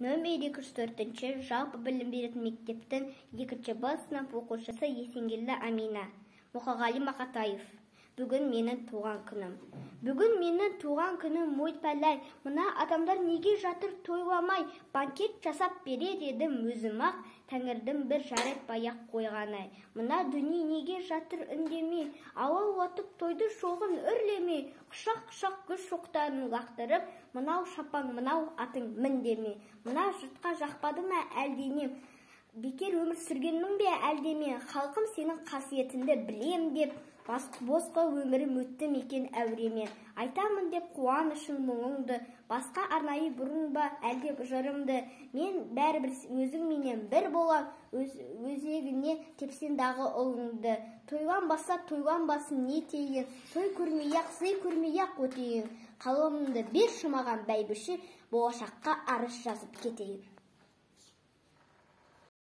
Нөмір 204 жалпы білім беретін мектептің 2-ші Б сынып оқушысы Есенгелді Амина. Мұқағали Мақатаев. Бүгін менің туған күнім. Бүгін менің туған күнім мойт-пәләй. Мына адамдар неге жатыр тойламай? Банкет жасап берер едім өзім-ақ, Тәңірдің бір жарет баяқ қойғаны. Мына дүние неге жатыр үндемей? Ауа уатып тойды шоғын үрлемей. Құшақ-құшақ күш шоқтарын лақтырып, мынау шапан, мынау атың міндеме. Мына жұртқа жақпады ма әлдене? Бекер өмір сүргеннің бе әлдеме? Халқым сенің қасиетіңді білем деп, босқа өмірім өтті мекен әуреме. Айтамын деп қуанышың мұңыңды, басқа арнайы бұрын ба әлде жырымды. Мен бәрібір өзіңменен бір болам, өзегіне тепсен дағы ұлыңды. Тойланбаса тойланбасын не тейін, той көрмей-ақ, сый көрмей-ақ өтейін. Қаламымды бер шымаған бәйбіше, болашаққа арыз жазып кетейін.